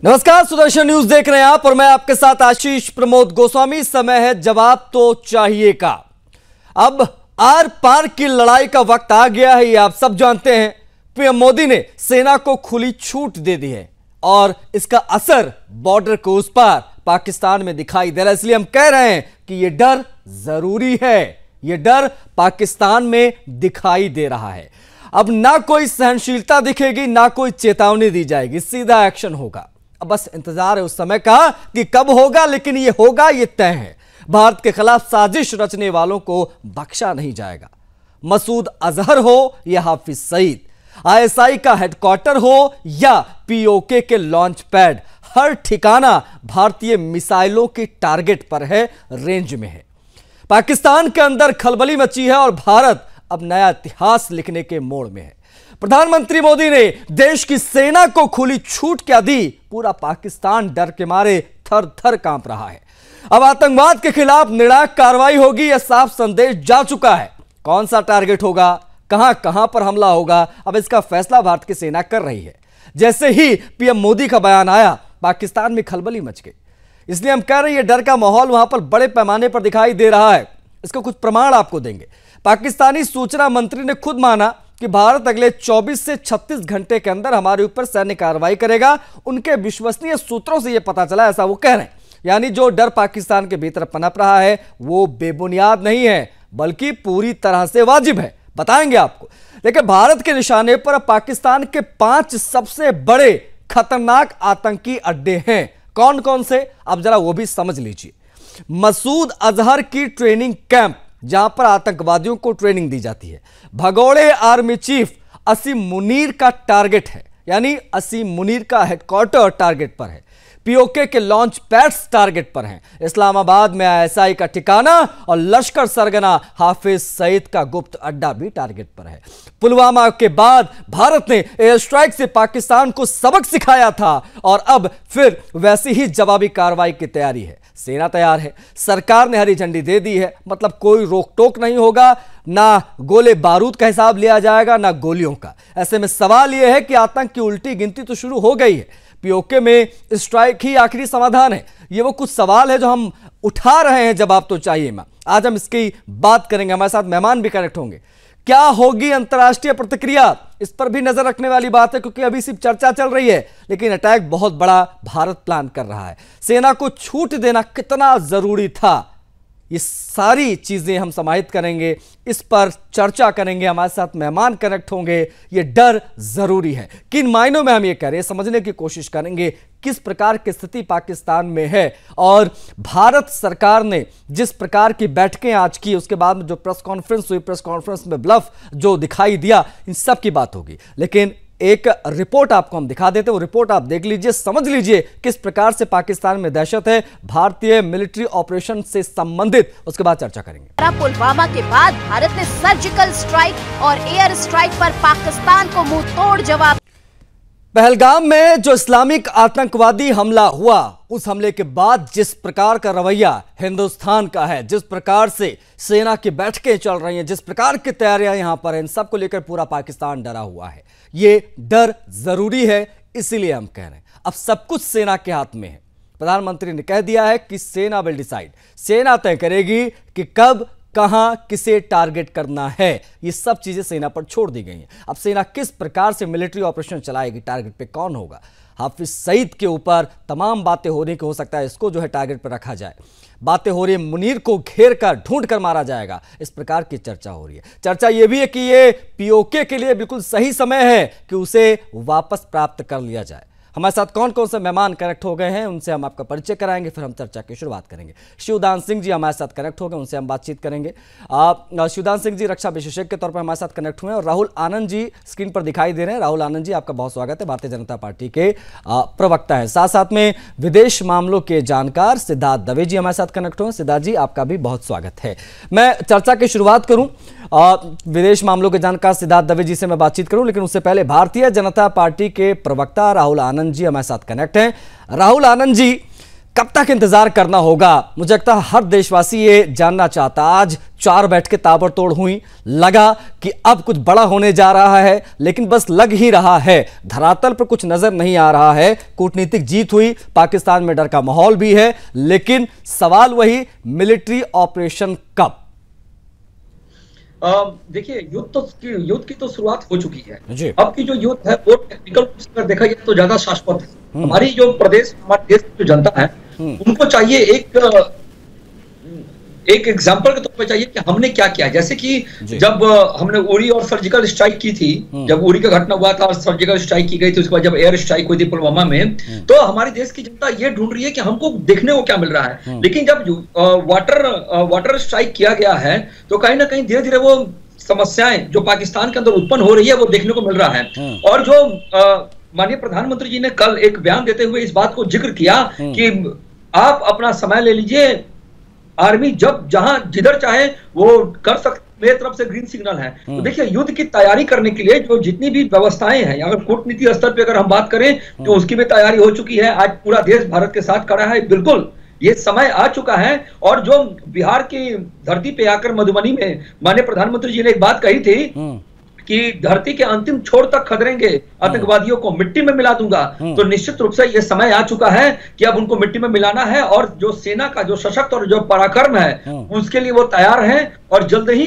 नमस्कार, सुदर्शन न्यूज देख रहे हैं आप और मैं आपके साथ आशीष प्रमोद गोस्वामी। समय है जवाब तो चाहिए का। अब आर पार की लड़ाई का वक्त आ गया है, ये आप सब जानते हैं। पीएम मोदी ने सेना को खुली छूट दे दी है और इसका असर बॉर्डर के उस पार पाकिस्तान में दिखाई दे रहा है। इसलिए हम कह रहे हैं कि यह डर जरूरी है, यह डर पाकिस्तान में दिखाई दे रहा है। अब ना कोई सहनशीलता दिखेगी, ना कोई चेतावनी दी जाएगी, सीधा एक्शन होगा। अब बस इंतजार है उस समय का कि कब होगा, लेकिन ये होगा, ये तय है। भारत के खिलाफ साजिश रचने वालों को बख्शा नहीं जाएगा। मसूद अजहर हो या हाफिज सईद, आईएसआई का हेडक्वार्टर हो या पीओके के लॉन्च पैड, हर ठिकाना भारतीय मिसाइलों के टारगेट पर है, रेंज में है। पाकिस्तान के अंदर खलबली मची है और भारत अब नया इतिहास लिखने के मोड़ में है। प्रधानमंत्री मोदी ने देश की सेना को खुली छूट क्या दी, पूरा पाकिस्तान डर के मारे थर थर कांप रहा है। अब आतंकवाद के खिलाफ निर्णायक कार्रवाई होगी, यह साफ संदेश जा चुका है। कौन सा टारगेट होगा, कहां कहां पर हमला होगा, अब इसका फैसला भारत की सेना कर रही है। जैसे ही पीएम मोदी का बयान आया, पाकिस्तान में खलबली मच गई। इसलिए हम कह रहे हैं, यह डर का माहौल वहां पर बड़े पैमाने पर दिखाई दे रहा है। इसका कुछ प्रमाण आपको देंगे। पाकिस्तानी सूचना मंत्री ने खुद माना कि भारत अगले 24 से 36 घंटे के अंदर हमारे ऊपर सैन्य कार्रवाई करेगा। उनके विश्वसनीय सूत्रों से यह पता चला, ऐसा वो कह रहे हैं। यानी जो डर पाकिस्तान के भीतर पनप रहा है वो बेबुनियाद नहीं है, बल्कि पूरी तरह से वाजिब है। बताएंगे आपको। लेकिन भारत के निशाने पर पाकिस्तान के 5 सबसे बड़े खतरनाक आतंकी अड्डे हैं। कौन कौन से, अब जरा वो भी समझ लीजिए। मसूद अजहर की ट्रेनिंग कैंप, जहां पर आतंकवादियों को ट्रेनिंग दी जाती है। भगोड़े आर्मी चीफ असीम मुनीर का टारगेट है, यानी असीम मुनीर का हेडक्वार्टर टारगेट पर है। पीओके के लॉन्च पैड्स टारगेट पर हैं। इस्लामाबाद में आईएसआई का ठिकाना और लश्कर सरगना हाफिज सईद का गुप्त अड्डा भी टारगेट पर है। पुलवामा के बाद भारत ने एयर स्ट्राइक से पाकिस्तान को सबक सिखाया था और अब फिर वैसी ही जवाबी कार्रवाई की तैयारी है। सेना तैयार है, सरकार ने हरी झंडी दे दी है, मतलब कोई रोक टोक नहीं होगा। ना गोले बारूद का हिसाब लिया जाएगा, ना गोलियों का। ऐसे में सवाल यह है कि आतंक की उल्टी गिनती तो शुरू हो गई है। पीओके में स्ट्राइक ही आखिरी समाधान है। ये वो कुछ सवाल है जो हम उठा रहे हैं, जवाब तो चाहिए। मैं आज हम इसकी बात करेंगे। हमारे साथ मेहमान भी कनेक्ट होंगे। क्या होगी अंतर्राष्ट्रीय प्रतिक्रिया, इस पर भी नजर रखने वाली बात है, क्योंकि अभी सिर्फ चर्चा चल रही है, लेकिन अटैक बहुत बड़ा भारत प्लान कर रहा है। सेना को छूट देना कितना जरूरी था, ये सारी चीजें हम समाहित करेंगे, इस पर चर्चा करेंगे। हमारे साथ मेहमान कनेक्ट होंगे। ये डर जरूरी है, किन मायनों में हम ये करें, समझने की कोशिश करेंगे किस प्रकार की स्थिति पाकिस्तान में है। और भारत सरकार ने जिस प्रकार की बैठकें आज की, उसके बाद में जो प्रेस कॉन्फ्रेंस हुई, प्रेस कॉन्फ्रेंस में ब्लफ जो दिखाई दिया, इन सब की बात होगी। लेकिन एक रिपोर्ट आपको हम दिखा देते हैं, वो रिपोर्ट आप देख लीजिए, समझ लीजिए किस प्रकार से पाकिस्तान में दहशत है, भारतीय मिलिट्री ऑपरेशन से संबंधित। उसके बाद चर्चा करेंगे। पुलवामा के बाद भारत ने सर्जिकल स्ट्राइक और एयर स्ट्राइक पर पाकिस्तान को मुंह तोड़ जवाब। पहलगाम में जो इस्लामिक आतंकवादी हमला हुआ, उस हमले के बाद जिस प्रकार का रवैया हिंदुस्तान का है, जिस प्रकार से सेना की बैठकें चल रही हैं, जिस प्रकार की तैयारियां यहां पर हैं, इन सबको लेकर पूरा पाकिस्तान डरा हुआ है। ये डर जरूरी है, इसीलिए हम कह रहे हैं अब सब कुछ सेना के हाथ में है। प्रधानमंत्री ने कह दिया है कि सेना विल डिसाइड, सेना तय करेगी कि कब, कहां, किसे टारगेट करना है। ये सब चीजें सेना पर छोड़ दी गई हैं। अब सेना किस प्रकार से मिलिट्री ऑपरेशन चलाएगी, टारगेट पे कौन होगा। हाफिज सईद के ऊपर तमाम बातें होने की हो सकता है इसको जो है टारगेट पर रखा जाए। बातें हो रही है मुनीर को घेर कर ढूंढ कर मारा जाएगा, इस प्रकार की चर्चा हो रही है। चर्चा यह भी है कि ये पीओके के लिए बिल्कुल सही समय है कि उसे वापस प्राप्त कर लिया जाए। हमारे साथ कौन कौन से मेहमान कनेक्ट हो गए हैं, उनसे हम आपका परिचय कराएंगे, फिर हम चर्चा की शुरुआत करेंगे। शिवदान सिंह जी हमारे साथ कनेक्ट हो गए, उनसे हम बातचीत करेंगे। शिवदान सिंह जी रक्षा विशेषज्ञ के तौर पर हमारे साथ कनेक्ट हुए हैं और राहुल आनंद जी स्क्रीन पर दिखाई दे रहे हैं। राहुल आनंद जी, आपका बहुत स्वागत है। भारतीय जनता पार्टी के प्रवक्ता है। साथ साथ में विदेश मामलों के जानकार सिद्धार्थ दवे जी हमारे साथ कनेक्ट हुए हैं। सिद्धार्थ जी, आपका भी बहुत स्वागत है। मैं चर्चा की शुरुआत करूं, विदेश मामलों के जानकार सिद्धार्थ दवे जी से मैं बातचीत करूं, लेकिन उससे पहले भारतीय जनता पार्टी के प्रवक्ता राहुल आनंद जी हमारे साथ कनेक्ट हैं। राहुल आनंद जी, कब तक इंतजार करना होगा? मुझे लगता है हर देशवासी ये जानना चाहता। आज 4 बैठकें ताबड़तोड़ हुई, लगा कि अब कुछ बड़ा होने जा रहा है, लेकिन बस लग ही रहा है, धरातल पर कुछ नजर नहीं आ रहा है। कूटनीतिक जीत हुई, पाकिस्तान में डर का माहौल भी है, लेकिन सवाल वही, मिलिट्री ऑपरेशन कब? देखिए, युद्ध की तो शुरुआत हो चुकी है। अब की जो युद्ध है वो टेक्निकल अगर देखा जाए तो ज्यादा शाश्वत है। हमारी जो हमारे देश की जो जनता है उनको चाहिए एक एग्जाम्पल के तौर पे चाहिए कि हमने क्या किया। जैसे कि जब हमने उरी और सर्जिकल स्ट्राइक की थी, जब उरी का घटना हुआ था और सर्जिकल स्ट्राइक की गई थी, उसके बाद जब एयर स्ट्राइक हुई थी पुलवामा में, तो हमारे देश की जनता ये ढूंढ रही है कि हमको देखने को क्या मिल रहा है। लेकिन जब वाटर स्ट्राइक किया गया है तो कहीं ना कहीं धीरे धीरे वो समस्याएं जो पाकिस्तान के अंदर उत्पन्न हो रही है वो देखने को मिल रहा है। और जो माननीय प्रधानमंत्री जी ने कल एक बयान देते हुए इस बात को जिक्र किया कि आप अपना समय ले लीजिए, आर्मी जब जहां जिधर चाहे वो कर सकते, मेरी तरफ से ग्रीन सिग्नल है। तो देखिए, युद्ध की तैयारी करने के लिए जो जितनी भी व्यवस्थाएं हैं, अगर कूटनीति स्तर पे अगर हम बात करें तो उसकी भी तैयारी हो चुकी है। आज पूरा देश भारत के साथ खड़ा है। बिल्कुल ये समय आ चुका है। और जो बिहार की धरती पे आकर मधुबनी में माननीय प्रधानमंत्री जी ने एक बात कही थी कि धरती के अंतिम छोर तक खदेड़ेंगे आतंकवादियों को, मिट्टी में मिला दूंगा, तो निश्चित रूप से यह समय आ चुका है कि अब उनको मिट्टी में मिलाना है। और जो सेना का जो सशक्त और जो पराक्रम है उसके लिए वो तैयार है और जल्द ही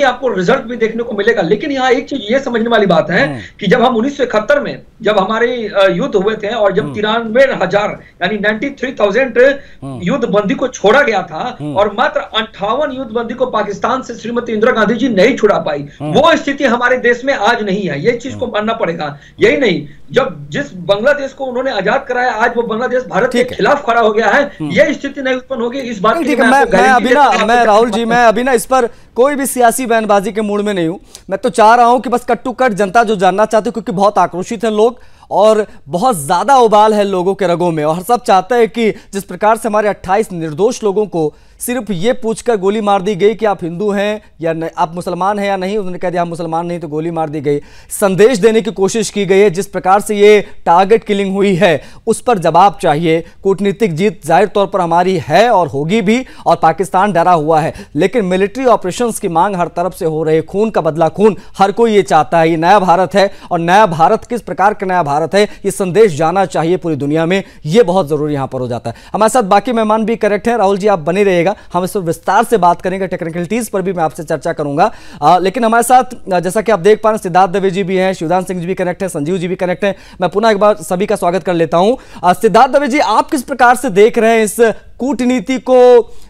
आपको रिजल्ट भी देखने को मिलेगा। लेकिन यहाँ एक चीज ये समझने वाली बात है कि जब हम 1971 में जब हमारे युद्ध हुए थे और जब 93,000 यानी 93,000 युद्ध बंदी को छोड़ा गया था और मात्र 58 युद्ध बंदी को पाकिस्तान से श्रीमती इंदिरा गांधी जी नहीं छुड़ा पाई, वो स्थिति हमारे देश में आज नहीं है। ये चीज को मानना पड़ेगा। यही नहीं, जब जिस बांग्लादेश को उन्होंने आजाद कराया, आज वो बांग्लादेश भारत के खिलाफ खड़ा हो गया है। यह स्थिति नहीं उत्पन्न होगी, इस बात की मैं राहुल जी, मैं अभी ना इस पर कोई भी सियासी बयानबाजी के मूड में नहीं हूं। मैं तो चाह रहा हूं कि बस कट टू कट जनता जो जानना चाहते, क्योंकि बहुत आक्रोशित हैं लोग और बहुत ज्यादा उबाल है लोगों के रगों में, और सब चाहते हैं कि जिस प्रकार से हमारे 28 निर्दोष लोगों को सिर्फ ये पूछकर गोली मार दी गई कि आप हिंदू हैं या नहीं, आप मुसलमान हैं या नहीं, उन्होंने कह दिया हम मुसलमान नहीं, तो गोली मार दी गई। संदेश देने की कोशिश की गई है। जिस प्रकार से ये टारगेट किलिंग हुई है उस पर जवाब चाहिए। कूटनीतिक जीत जाहिर तौर पर हमारी है और होगी भी, और पाकिस्तान डरा हुआ है, लेकिन मिलिट्री ऑपरेशंस की मांग हर तरफ से हो रही है। खून का बदला खून हर कोई ये चाहता है। ये नया भारत है, और नया भारत किस प्रकार का नया भारत है ये संदेश जाना चाहिए पूरी दुनिया में। ये बहुत जरूरी यहां पर हो जाता है। हमारे साथ बाकी मेहमान भी करेक्ट हैं। राहुल जी आप बने रहिएगा, हम इस पर विस्तार से बात करेंगे, टेक्निकलिटीज पर भी मैं आपसे चर्चा करूंगा। लेकिन हमारे साथ जैसा कि आप देख पा रहे हैं सिद्धार्थ दवे जी भी हैं, शिवदान सिंह जी भी कनेक्ट हैं, संजीव जी भी कनेक्ट हैं। मैं पुनः एक बार सभी का स्वागत कर लेता हूं। सिद्धार्थ दवे जी, आप किस प्रकार से देख रहे हैं इस कूटनीति को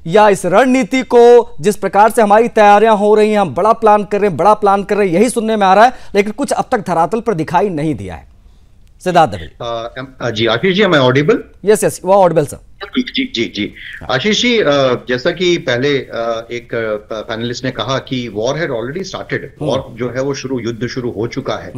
या इस रणनीति को? जिस प्रकार से हमारी तैयारियां हो रही हैं, हम बड़ा प्लान कर रहे हैं, यही सुनने में आ रहा है, लेकिन कुछ अब तक धरातल पर दिखाई नहीं दिया है। सिद्धार्थ दवे जी। Ashish ji, am I audible? Yes, वो ऑडिबल सर। जी आशीष जी, जैसा कि पहले एक पैनलिस्ट ने कहा कि war had already started, war जो है वो युद्ध शुरू हो चुका है।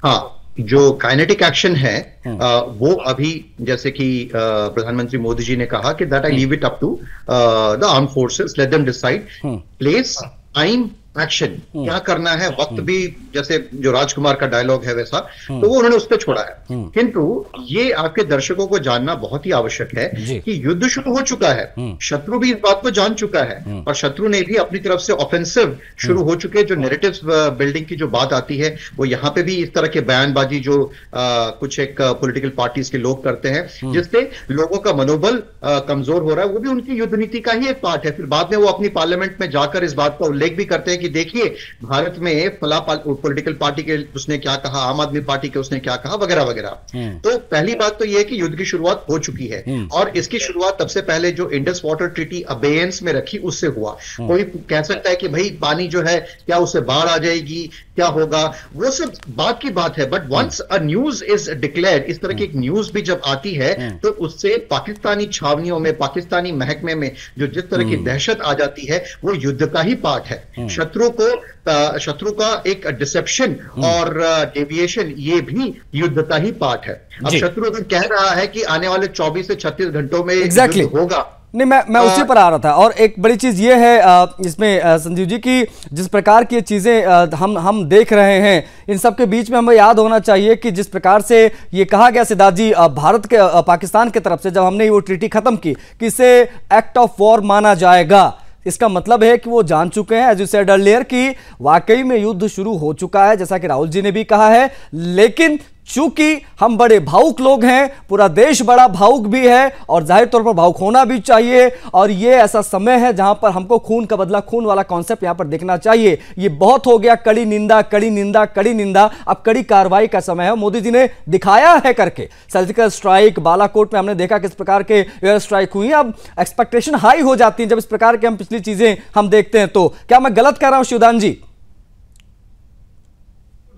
हाँ, जो काइनेटिक एक्शन है वो अभी, जैसे कि प्रधानमंत्री मोदी जी ने कहा कि that I leave it up to the armed forces, let them decide place, time, action, क्या करना है। वक्त भी जैसे जो राजकुमार का डायलॉग है वैसा, तो वो उन्होंने उस पर छोड़ा है। किंतु ये आपके दर्शकों को जानना बहुत ही आवश्यक है कि युद्ध शुरू हो चुका है, शत्रु भी इस बात को जान चुका है, और शत्रु ने भी अपनी तरफ से ऑफेंसिव शुरू हो चुके। जो नैरेटिव बिल्डिंग की जो बात आती है वो यहाँ पे भी इस तरह के बयानबाजी जो कुछ एक पॉलिटिकल पार्टीज के लोग करते हैं, जिससे लोगों का मनोबल कमजोर हो रहा है, वो भी उनकी युद्ध नीति का ही एक पार्ट है। फिर बाद में वो अपनी पार्लियामेंट में जाकर इस बात का उल्लेख भी करते हैं कि देखिए भारत में फला पॉलिटिकल पार्टी के उसने क्या कहा, आम आदमी पार्टी के उसने क्या कहा, वगैरह वगैरह। तो पहली बात तो यह है कि युद्ध की शुरुआत हो चुकी है, और इसकी शुरुआत सबसे पहले जो इंडस वाटर ट्रीटी अबेयंस में रखी उससे हुआ। कोई कह सकता है कि भाई पानी जो है क्या उससे बाढ़ आ जाएगी, क्या होगा, वो सब बात की बात है। But once a news is declared, इस तरह की एक न्यूज भी जब आती है तो उससे पाकिस्तानी छावनियों में, पाकिस्तानी महकमे में जो जिस तरह की दहशत आ जाती है वो युद्ध का ही पार्ट है। शत्रु का एक डिसेप्शन और डेविएशन ये भी युद्ध का ही पार्ट है। अब शत्रु अगर कह रहा है कि आने वाले 24 से 36 घंटों में युद्ध होगा, नहीं, मैं उसी पर आ रहा था। और एक बड़ी चीज ये है इसमें संजीव जी की जिस प्रकार की चीजें हम देख रहे हैं, इन सब के बीच में हमें याद होना चाहिए कि जिस प्रकार से ये कहा गया सिद्धार्थ जी भारत के पाकिस्तान की तरफ से जब हमने वो ट्रीटी खत्म की कि इसे एक्ट ऑफ वॉर माना जाएगा, इसका मतलब है कि वो जान चुके हैं एज यू सेड अर्लियर कि वाकई में युद्ध शुरू हो चुका है, जैसा कि राहुल जी ने भी कहा है। लेकिन चूंकि हम बड़े भावुक लोग हैं, पूरा देश बड़ा भावुक भी है और जाहिर तौर पर भावुक होना भी चाहिए, और ये ऐसा समय है जहां पर हमको खून का बदला खून वाला कॉन्सेप्ट यहां पर देखना चाहिए। ये बहुत हो गया, कड़ी निंदा कड़ी निंदा कड़ी निंदा, अब कड़ी कार्रवाई का समय है। मोदी जी ने दिखाया है करके, सर्जिकल स्ट्राइक, बालाकोट में हमने देखा किस प्रकार के एयर स्ट्राइक हुई। अब एक्सपेक्टेशन हाई हो जाती है जब इस प्रकार के हम पिछली चीजें हम देखते हैं। तो क्या मैं गलत कह रहा हूं शिवदान जी?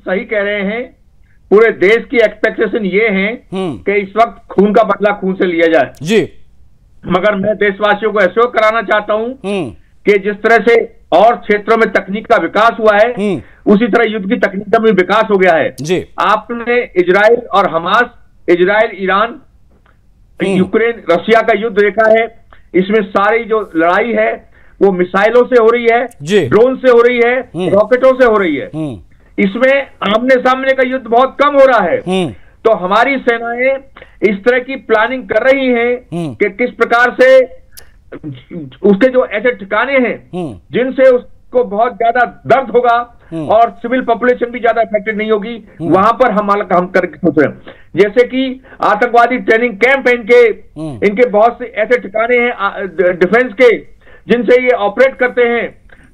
सही कह रहे हैं। पूरे देश की एक्सपेक्टेशन ये है कि इस वक्त खून का बदला खून से लिया जाए जी। मगर मैं देशवासियों को एश्योर कराना चाहता हूं कि जिस तरह से और क्षेत्रों में तकनीक का विकास हुआ है, उसी तरह युद्ध की तकनीक का भी विकास हो गया है जी। आपने इजराइल और Hamas, Israel Iran, Ukraine Russia का युद्ध देखा है। इसमें सारी जो लड़ाई है वो मिसाइलों से हो रही है, ड्रोन से हो रही है, रॉकेटों से हो रही है। इसमें आमने सामने का युद्ध बहुत कम हो रहा है। तो हमारी सेनाएं इस तरह की प्लानिंग कर रही हैं कि किस प्रकार से उसके जो ऐसे ठिकाने हैं जिनसे उसको बहुत ज्यादा दर्द होगा और सिविल पॉपुलेशन भी ज्यादा इफेक्टेड नहीं होगी, वहां पर हम करके सोच रहे हैं। जैसे कि आतंकवादी ट्रेनिंग कैंप है, इनके बहुत से ऐसे ठिकाने हैं डिफेंस के जिनसे ये ऑपरेट करते हैं।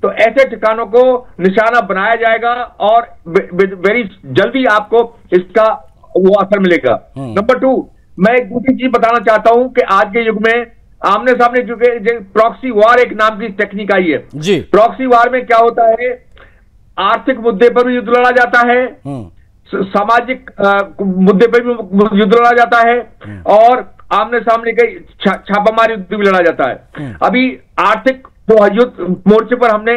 तो ऐसे ठिकानों को निशाना बनाया जाएगा और वेरी जल्दी आपको इसका वो असर मिलेगा। नंबर 2, मैं एक दूसरी चीज बताना चाहता हूं कि आज के युग में आमने सामने जो प्रॉक्सी वॉर एक नाम की टेक्निक आई है जी। प्रॉक्सी वॉर में क्या होता है, आर्थिक मुद्दे पर भी युद्ध लड़ा जाता है, सामाजिक मुद्दे पर भी युद्ध लड़ा जाता है और आमने सामने के छापामार युद्ध भी लड़ा जाता है। अभी आर्थिक जो युद्ध मोर्चे पर हमने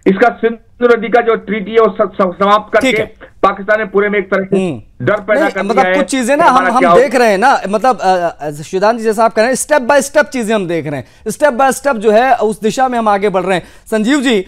इसका सिंधु नदी का जो ट्रीटी है वो समाप्त करके पाकिस्तान ने पूरे में एक तरह से डर पैदा कर दिया है। कुछ चीजें ना हम देख रहे हैं ना, मतलब शिवदान जी जैसा आप कह रहे हैं, स्टेप बाय स्टेप चीजें हम देख रहे हैं, स्टेप बाय स्टेप जो है उस दिशा में हम आगे बढ़ रहे हैं। संजीव जी,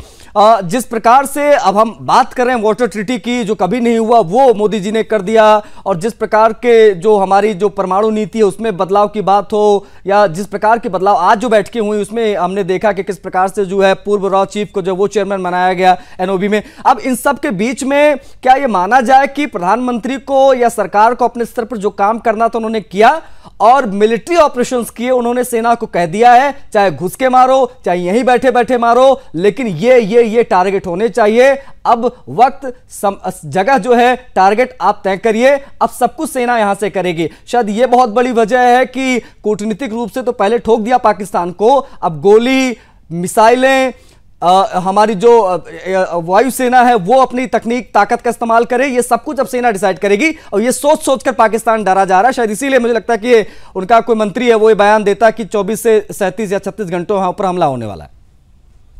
जिस प्रकार से अब हम बात कर रहे हैं वाटर ट्रीटी की, जो कभी नहीं हुआ वो मोदी जी ने कर दिया, और जिस प्रकार के जो हमारी जो परमाणु नीति है उसमें बदलाव की बात हो, या जिस प्रकार के बदलाव आज जो बैठकें हुई उसमें हमने देखा कि किस प्रकार से जो है पूर्व रॉ चीफ को जो वो चेयरमैन बनाया गया एनओबी में। अब इन सब के बीच में क्या ये माना जाए कि प्रधानमंत्री को या सरकार को अपने स्तर पर जो काम करना था उन्होंने किया, और मिलिट्री ऑपरेशंस किए, उन्होंने सेना को कह दिया है चाहे घुस के मारो चाहे यहीं बैठे बैठे मारो, लेकिन ये टारगेट होने चाहिए। अब वक्त जगह जो है टारगेट आप तय करिए, अब सब कुछ सेना यहां से करेगी। शायद ये बहुत बड़ी वजह है कि कूटनीतिक रूप से तो पहले ठोक दिया पाकिस्तान को, अब गोली मिसाइलें हमारी जो वायुसेना है वो अपनी तकनीक ताकत का इस्तेमाल करे, ये सब कुछ अब सेना डिसाइड करेगी। और ये सोच सोचकर पाकिस्तान डरा जा रहा है, शायद इसीलिए मुझे लगता है कि उनका कोई मंत्री है वो ये बयान देता कि 24 से 37 या 36 घंटों वहां पर हमला होने वाला है।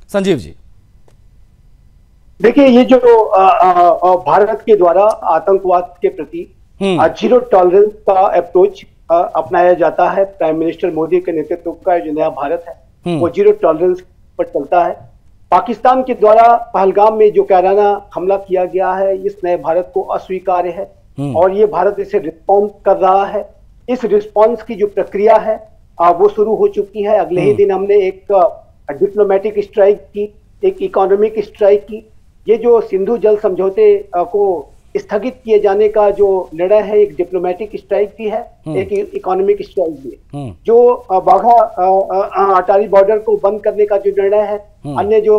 संजीव जी, देखिए, ये जो भारत के द्वारा आतंकवाद के प्रति जीरो टॉलरेंस का अप्रोच अपनाया जाता है, प्राइम मिनिस्टर मोदी के नेतृत्व का जो नया भारत है वो जीरो टॉलरेंस पर चलता है। पाकिस्तान के द्वारा पहलगाम में जो कायराना हमला किया गया है, इस नए भारत को अस्वीकार्य है और ये भारत इसे रिस्पॉन्स कर रहा है। इस रिस्पॉन्स की जो प्रक्रिया है वो शुरू हो चुकी है। अगले ही दिन हमने एक डिप्लोमेटिक स्ट्राइक की, एक इकोनॉमिक स्ट्राइक की। ये जो सिंधु जल समझौते को स्थगित किए जाने का जो निर्णय है, एक डिप्लोमेटिक स्ट्राइक भी है, एक इकोनॉमिक स्ट्राइक भी है। जो बाघा अटारी बॉर्डर को बंद करने का जो निर्णय है, अन्य जो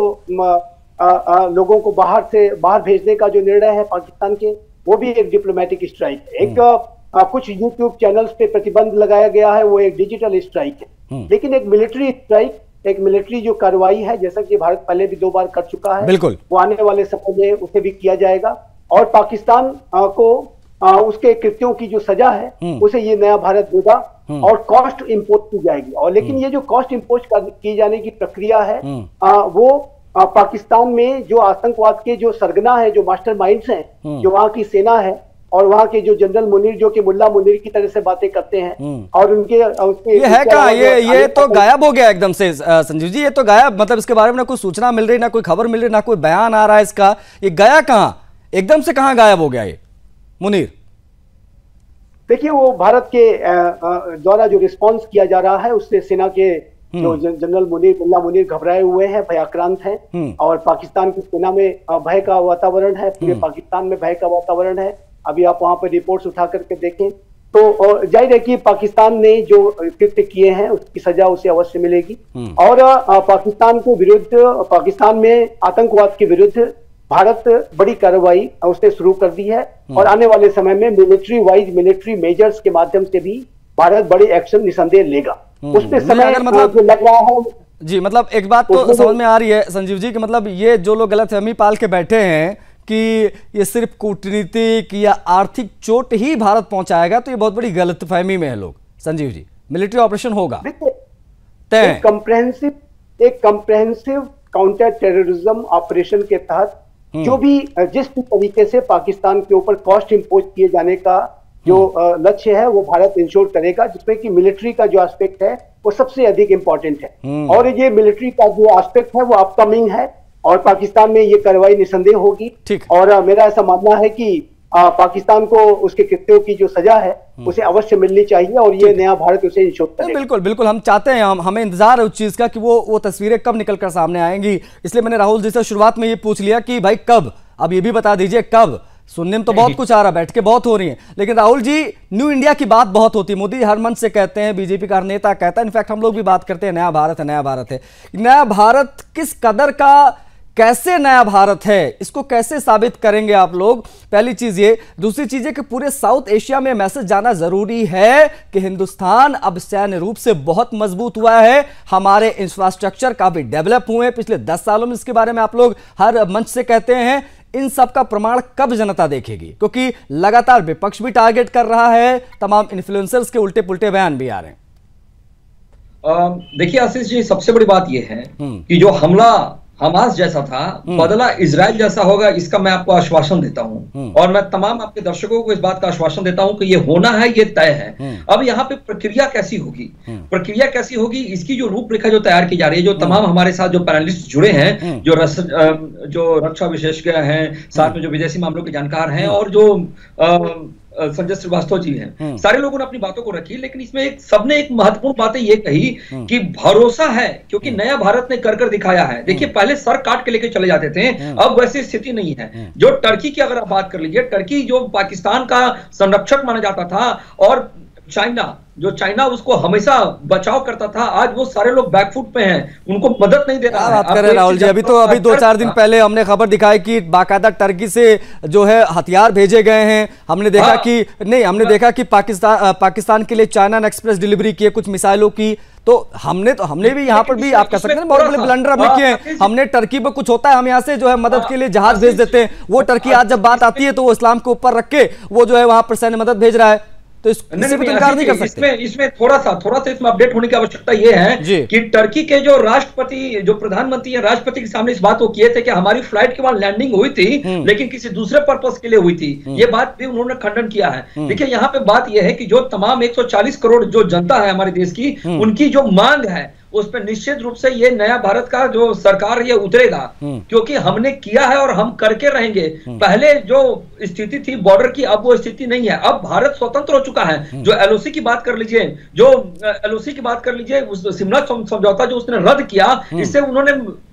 लोगों को बाहर भेजने का जो निर्णय है पाकिस्तान के, वो भी एक डिप्लोमेटिक स्ट्राइक है। एक कुछ यूट्यूब चैनल्स पे प्रतिबंध लगाया गया है, वो एक डिजिटल स्ट्राइक है। लेकिन एक मिलिट्री स्ट्राइक, एक मिलिट्री जो कार्रवाई है, जैसा कि भारत पहले भी 2 बार कर चुका है, बिल्कुल वो आने वाले समय में उसे भी किया जाएगा और पाकिस्तान को उसके कृत्यों की जो सजा है उसे ये नया भारत देगा और कॉस्ट इम्पोज की जाएगी। और लेकिन ये जो कॉस्ट इम्पोज की जाने की प्रक्रिया है वो पाकिस्तान में जो आतंकवाद के जो सरगना है, जो मास्टरमाइंड्स हैं, जो वहां की सेना है, और वहाँ के जो जनरल मुनीर जो कि मुल्ला मुनीर की तरह से बातें करते हैं और उनके ये है कहाँ, ये तो गायब हो गया एकदम से संजीव जी, ये तो गायब, मतलब इसके बारे में ना कोई सूचना मिल रही, ना कोई खबर मिल रही, ना कोई बयान आ रहा है इसका, ये गया कहाँ, एकदम से कहाँ गायब हो गया ये मुनीर? देखिए वो भारत के द्वारा जो रिस्पांस किया जा रहा है उससे सेना के जो जनरल मुनीर मुल्ला मुनीर घबराए हुए हैं, भयाक्रांत हैं और पाकिस्तान की सेना में भय का वातावरण है, पूरे पाकिस्तान में भय का वातावरण है। अभी आप वहां पर रिपोर्ट्स उठा करके देखें तो जाहिर है कि पाकिस्तान ने जो कृत्य किए हैं उसकी सजा उसे अवश्य मिलेगी और पाकिस्तान के विरुद्ध, पाकिस्तान में आतंकवाद के विरुद्ध भारत बड़ी कार्रवाई उसने शुरू कर दी है और आने वाले समय में मिलिट्री मेजर्स के माध्यम से भी भारत बड़े एक्शन निसंदेह लेगा। उसमें समय मतलब लग रहा है जी, मतलब एक बात तो समझ में आ रही है संजीव जी कि मतलब ये जो लोग गलतफहमी पाल के बैठे हैं कि ये सिर्फ कूटनीतिक या आर्थिक चोट ही भारत पहुंचाएगा, तो ये बहुत बड़ी गलतफहमी में है लोग। संजीव जी, मिलिट्री ऑपरेशन होगा, एक कम्प्रहेंसिव काउंटर टेररिज्म ऑपरेशन के तहत जो भी जिस तरीके से पाकिस्तान के ऊपर कॉस्ट इंपोज किए जाने का जो लक्ष्य है वो भारत इंश्योर करेगा, जिसमें कि मिलिट्री का जो एस्पेक्ट है वो सबसे अधिक इंपॉर्टेंट है और ये मिलिट्री का जो एस्पेक्ट है वो अपकमिंग है और पाकिस्तान में ये कार्रवाई निसंदेह होगी। और मेरा ऐसा मानना है कि पाकिस्तान को उसके कृत्यों की जो सजा है उसे अवश्य मिलनी चाहिए और ये नया भारत उसे इंश्योर करेगा। बिल्कुल बिल्कुल, हम चाहते हैं, हमें इंतजार है उस चीज का कि वो तस्वीरें कब निकलकर सामने आएंगी। इसलिए मैंने राहुल जी से शुरुआत में ये पूछ लिया कि भाई कब, अब ये भी बता दीजिए कब। सुनने में तो बहुत कुछ आ रहा, बैठ के बहुत हो रही है, लेकिन राहुल जी न्यू इंडिया की बात बहुत होती है, मोदी हर मंच से कहते हैं, बीजेपी का नेता कहता है, इनफैक्ट हम लोग भी बात करते हैं नया भारत है, नया भारत है। नया भारत किस कदर का, कैसे नया भारत है, इसको कैसे साबित करेंगे आप लोग? पहली चीज ये। दूसरी चीज है कि पूरे साउथ एशिया में मैसेज जाना जरूरी है कि हिंदुस्तान अब सैन्य रूप से बहुत मजबूत हुआ है, हमारे इंफ्रास्ट्रक्चर काफी डेवलप हुए हैं पिछले 10 सालों में, इसके बारे में आप लोग हर मंच से कहते हैं। इन सब का प्रमाण कब जनता देखेगी? क्योंकि लगातार विपक्ष भी टारगेट कर रहा है, तमाम इन्फ्लुएंसर्स के उल्टे पुल्टे बयान भी आ रहे हैं। देखिए आशीष जी, सबसे बड़ी बात यह है कि जो हमला हमास जैसा था बदला इजराइल जैसा होगा, इसका मैं आपको आश्वासन देता हूं और मैं तमाम आपके दर्शकों को इस बात का आश्वासन देता हूं कि ये होना है, ये तय है। अब यहाँ पे प्रक्रिया कैसी होगी, प्रक्रिया कैसी होगी, इसकी जो रूपरेखा जो तैयार की जा रही है, जो तमाम हमारे साथ जो पैनलिस्ट जुड़े हैं, जो रक्षा विशेषज्ञ हैं, साथ में जो विदेशी मामलों के जानकार हैं और जो संजय श्रीवास्तव जी हैं, सारे लोगों ने अपनी बातों को रखी, लेकिन इसमें सबने एक महत्वपूर्ण बातें ये कही कि भरोसा है, क्योंकि नया भारत ने कर दिखाया है। देखिए पहले सर काट के लेके चले जाते थे, अब वैसी स्थिति नहीं है। जो टर्की की अगर आप बात कर लीजिए, टर्की जो पाकिस्तान का संरक्षक माना जाता था और चाइना उसको हमेशा बचाव करता था, आज वो सारे लोग बैकफुट पे हैं, उनको मदद नहीं दे रहा है। बात करें राहुल जी, अभी 2-4 दिन पहले हमने खबर दिखाई कि बाकायदा टर्की से जो है हथियार भेजे गए हैं। हमने देखा कि पाकिस्तान के लिए चाइना ने एक्सप्रेस डिलीवरी की है कुछ मिसाइलों की। तो हमने भी यहाँ पर भी आप कह सकते हैं बहुत बड़े ब्लंडर हमने किए हैं। हमने टर्की पर कुछ होता है, हम यहाँ से जो है मदद के लिए जहाज भेज देते हैं, वो टर्की आज जब बात आती है तो वो इस्लाम के ऊपर रख के वो जो है वहां पर सैन्य मदद भेज रहा है, तो इससे भी इनकार नहीं कर सकते। इसमें थोड़ा सा इसमें अपडेट होने की आवश्यकता यह है कि टर्की के जो राष्ट्रपति, जो प्रधानमंत्री या राष्ट्रपति के सामने इस बात को किए थे कि हमारी फ्लाइट के बाद लैंडिंग हुई थी लेकिन किसी दूसरे पर्पस के लिए हुई थी, ये बात भी उन्होंने खंडन किया है। देखिए यहाँ पे बात यह है कि जो तमाम 140 करोड़ जो जनता है हमारे देश की, उनकी जो मांग है उस पर निश्चित रूप से ये नया भारत का जो सरकार ये उतरेगा, क्योंकि हमने किया है और हम करके रहेंगे। पहले जो स्थिति थी बॉर्डर की, अब वो स्थिति नहीं है। अब भारत स्वतंत्र हो चुका है। जो एलओसी की बात कर लीजिए, उस शिमला समझौता जो उसने रद्द किया, इससे उन्होंने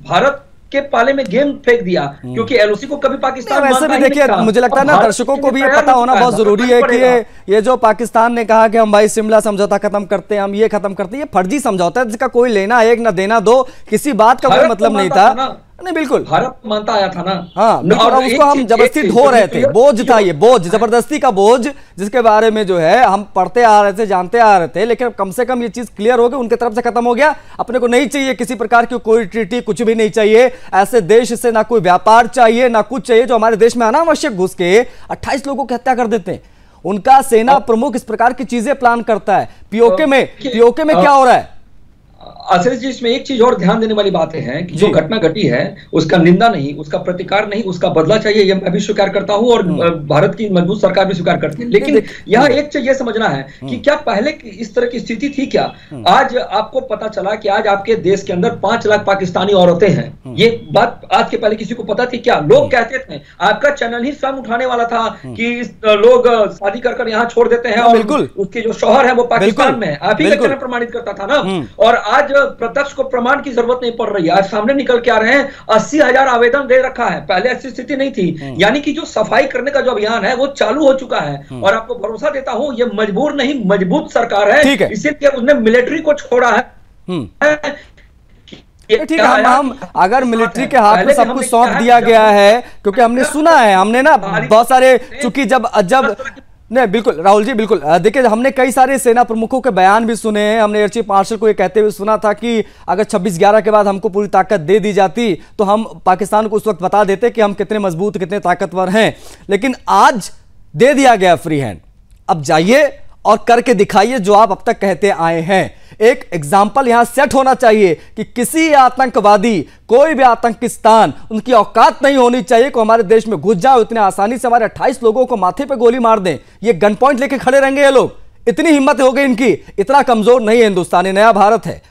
भारत के पाले में गेम फेंक दिया, क्योंकि एलओसी को कभी पाकिस्तान वैसे भी देखिए, मुझे लगता है ना दर्शकों को भी ये पता होना बहुत जरूरी है कि ये जो पाकिस्तान ने कहा कि हम भाई शिमला समझौता खत्म करते हैं, हम ये खत्म करते हैं, ये फर्जी समझौता है जिसका कोई लेना एक ना देना दो, किसी बात का कोई मतलब नहीं था। नहीं बिल्कुल भारत मानता आया था ना। हाँ, और उसको हम जबरदस्ती ढो रहे थे, बोझ था ये, बोझ, जबरदस्ती का बोझ, जिसके बारे में जो है हम पढ़ते आ रहे थे, जानते आ रहे थे, लेकिन कम से कम ये चीज क्लियर हो गई, उनके तरफ से खत्म हो गया। अपने को नहीं चाहिए किसी प्रकार की कोई ट्रीटी, कुछ भी नहीं चाहिए। ऐसे देश से ना कोई व्यापार चाहिए ना कुछ चाहिए जो हमारे देश में अनावश्यक घुस के 28 लोगों की हत्या कर देते हैं। उनका सेना प्रमुख इस प्रकार की चीजें प्लान करता है। पीओके में क्या हो रहा है? आशीष जी, इसमें एक चीज और ध्यान देने वाली बातें हैं कि जो घटना घटी है उसका निंदा नहीं, उसका प्रतिकार नहीं, उसका बदला चाहिए, ये मैं भी स्वीकार करता हूं और भारत की मजबूत सरकार भी स्वीकार करती है। लेकिन यह एक चीज ये समझना है कि क्या पहले इस तरह की स्थिति थी क्या? आज आपको पता चला कि आज आपके देश के अंदर 5 लाख पाकिस्तानी औरतें हैं। ये बात आज के पहले किसी को पता थी क्या? लोग कहते थे, आपका चैनल ही स्वयं उठाने वाला था कि लोग शादी कर यहाँ छोड़ देते हैं और उसके जो शौहर है वो पाकिस्तान में है। आप ही का चैनल प्रमाणित करता था ना। और आज प्रत्यक्ष को प्रमाण की जरूरत नहीं पड़ रही है। आज सामने निकल के आ रहे हैं, 80,000 आवेदन दे रखा है। पहले ऐसी स्थिति नहीं थी। यानी कि जो सफाई करने का जो अभियान है वो चालू हो चुका है। और आपको भरोसा देता हूं, ये मजबूर नहीं मजबूत सरकार है, इसीलिए उसने मिलिट्री को छोड़ा है। ठीक है, हम अगर मिलिट्री के हाथ में सब कुछ सौंप दिया गया है, क्योंकि हमने सुना है, हमने ना बहुत सारे, चूंकि जब नहीं, बिल्कुल राहुल जी, बिल्कुल देखिए, हमने कई सारे सेना प्रमुखों के बयान भी सुने हैं। हमने एयर चीफ मार्शल को ये कहते हुए सुना था कि अगर 26/11 के बाद हमको पूरी ताकत दे दी जाती तो हम पाकिस्तान को उस वक्त बता देते कि हम कितने मजबूत, कितने ताकतवर हैं। लेकिन आज दे दिया गया फ्री हैंड। अब जाइए और करके दिखाइए जो आप अब तक कहते आए हैं। एक एग्जाम्पल यहां सेट होना चाहिए कि किसी आतंकवादी, कोई भी आतंकिस्तान, उनकी औकात नहीं होनी चाहिए कि हमारे देश में घुस जाओ, इतने आसानी से हमारे 28 लोगों को माथे पे गोली मार दें। ये गन पॉइंट लेके खड़े रहेंगे ये लोग? इतनी हिम्मत हो गई इनकी? इतना कमजोर नहीं है हिंदुस्तान, ये नया भारत है।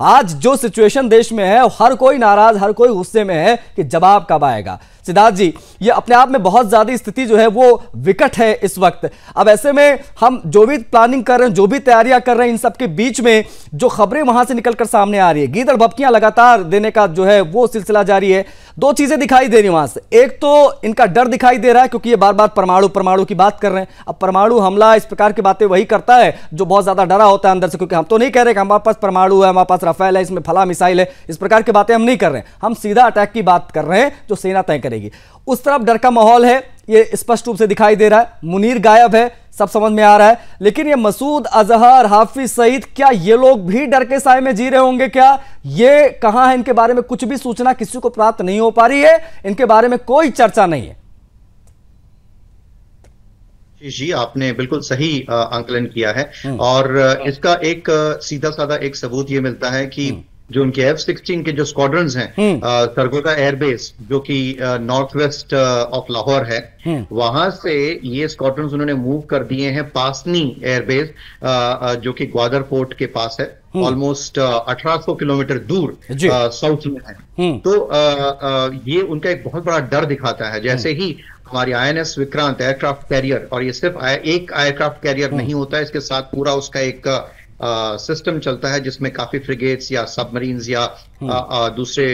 आज जो सिचुएशन देश में है, हर कोई नाराज, हर कोई गुस्से में है कि जवाब कब आएगा। सिद्धार्थ जी, ये अपने आप में बहुत ज्यादा स्थिति जो है वो विकट है इस वक्त। अब ऐसे में हम जो भी प्लानिंग कर रहे हैं, जो भी तैयारियां कर रहे हैं, इन सब के बीच में जो खबरें वहां से निकलकर सामने आ रही है, गीदड़ भपकियां लगातार देने का जो है वो सिलसिला जारी है। दो चीजें दिखाई दे रही वहां से। एक तो इनका डर दिखाई दे रहा है, क्योंकि ये बार बार परमाणु की बात कर रहे हैं। अब परमाणु हमला, इस प्रकार की बातें वही करता है जो बहुत ज्यादा डरा होता है अंदर से, क्योंकि हम तो नहीं कह रहे कि हमारे पास परमाणु है, हमारे पास राफेल है, इसमें फला मिसाइल है, इस प्रकार की बातें हम नहीं कर रहे हैं। हम सीधा अटैक की बात कर रहे हैं जो सेना तय करेगी। उस तरफ डर का माहौल है, ये स्पष्ट रूप से दिखाई दे रहा है। मुनीर गायब है, सब समझ में आ रहा है। लेकिन ये मसूद अजहर, हाफिज सईद, क्या ये लोग भी डर के साए में जी रहे होंगे? क्या ये कहां है? इनके बारे में कुछ भी सूचना किसी को प्राप्त नहीं हो पा रही है, इनके बारे में कोई चर्चा नहीं है। जी, आपने बिल्कुल सही आंकलन किया है। और इसका एक सीधा साधा एक सबूत ये मिलता है कि जो उनके F-16 के जो स्क्वाड्रन्स हैं, सरगोदा एयरबेस जो कि नॉर्थ वेस्ट ऑफ लाहौर है, वहां से ये स्क्वाड्रन्स उन्होंने मूव कर दिए हैं पासनी एयरबेस, जो कि ग्वादर पोर्ट के पास है, ऑलमोस्ट 1800 किलोमीटर दूर साउथ में है। तो ये उनका एक बहुत बड़ा डर दिखाता है। जैसे ही हमारी INS विक्रांत एयरक्राफ्ट कैरियर, और ये सिर्फ एक एयरक्राफ्ट कैरियर नहीं होता है, इसके साथ पूरा उसका एक सिस्टम चलता है जिसमें काफी फ्रिगेट्स या सबमरीन्स या दूसरे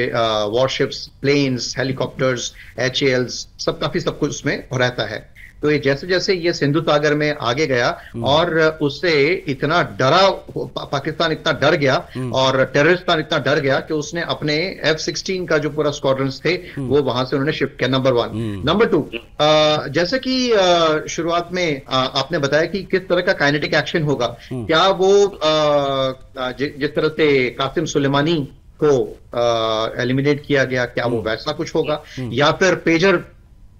वॉरशिप्स, प्लेन्स, हेलीकॉप्टर्स, HALs, सब कुछ उसमें रहता है। तो ये जैसे जैसे ये सिंधु सागर में आगे गया और उससे इतना डरा, पाकिस्तान इतना डर गया और टेररिस्तान इतना डर गया कि उसने अपने F-16 का जो पूरा स्क्वाड्रन्स थे वो वहां से उन्होंने शिफ्ट किया। नंबर 1। नंबर 2, जैसे कि शुरुआत में आपने बताया कि किस तरह का काइनेटिक एक्शन होगा। क्या वो जिस तरह से कासिम सुलेमानी को एलिमिनेट किया गया, क्या वो वैसा कुछ होगा, या फिर पेजर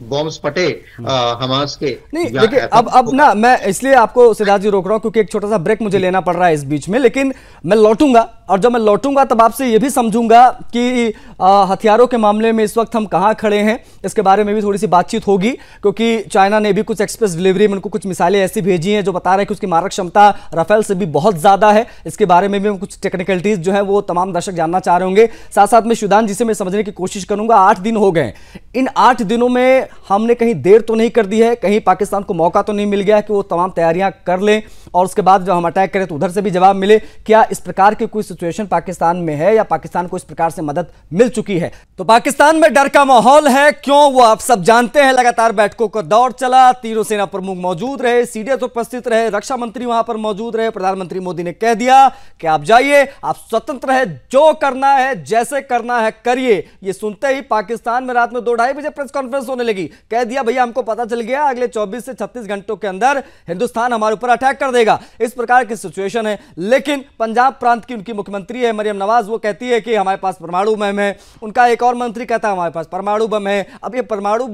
बॉम्ब्स फटे हमास के? नहीं, देखिए, अब ना मैं इसलिए आपको सिद्धार्थ जी रोक रहा हूं क्योंकि एक छोटा सा ब्रेक मुझे लेना पड़ रहा है इस बीच में। लेकिन मैं लौटूंगा, और जब मैं लौटूंगा तब आपसे ये भी समझूंगा कि हथियारों के मामले में इस वक्त हम कहां खड़े हैं, इसके बारे में भी थोड़ी सी बातचीत होगी। क्योंकि चाइना ने भी कुछ एक्सप्रेस डिलीवरी में उनको कुछ मिसाइलें ऐसी भेजी हैं जो बता रहे हैं कि उसकी मारक क्षमता राफेल से भी बहुत ज्यादा है। इसके बारे में भी कुछ टेक्निकलिटीज जो है वो तमाम दर्शक जानना चाह रहे होंगे। साथ साथ में सुदान जी से मैं समझने की कोशिश करूंगा। 8 दिन हो गए, इन 8 दिनों में हमने कहीं देर तो नहीं कर दी है, कहीं पाकिस्तान को मौका तो नहीं मिल गया कि वो तमाम तैयारियां कर लें और उसके बाद जब हम अटैक करें तो उधर से भी जवाब मिले? क्या इस प्रकार की कोई सिचुएशन पाकिस्तान में है या पाकिस्तान को इस प्रकार से मदद मिल चुकी है? तो पाकिस्तान में डर का माहौल है, क्यों, वो आप सब जानते हैं। लगातार बैठकों का दौर चला, तीनों सेना प्रमुख मौजूद रहे, सीडीएस उपस्थित रहे, रक्षा मंत्री वहां पर मौजूद रहे। प्रधानमंत्री मोदी ने कह दिया कि आप जाइए, आप स्वतंत्र है, जो करना है जैसे करना है करिए। ये सुनते ही पाकिस्तान में रात में 2-2:30 बजे प्रेस कॉन्फ्रेंस होने लगी। कह दिया भैया हमको पता चल गया, अगले 24 से 36 घंटों के अंदर हिंदुस्तान हमारे ऊपर अटैक कर देगा। इस प्रकार की सिचुएशन है। लेकिन पंजाब प्रांत की उनकी मुख्यमंत्री है मरियम नवाज, वो कहती है कि हमारे पास परमाणु बम है। उनका एक और मंत्री कहता है हमारे पास परमाणु बम है। अब ये परमाणु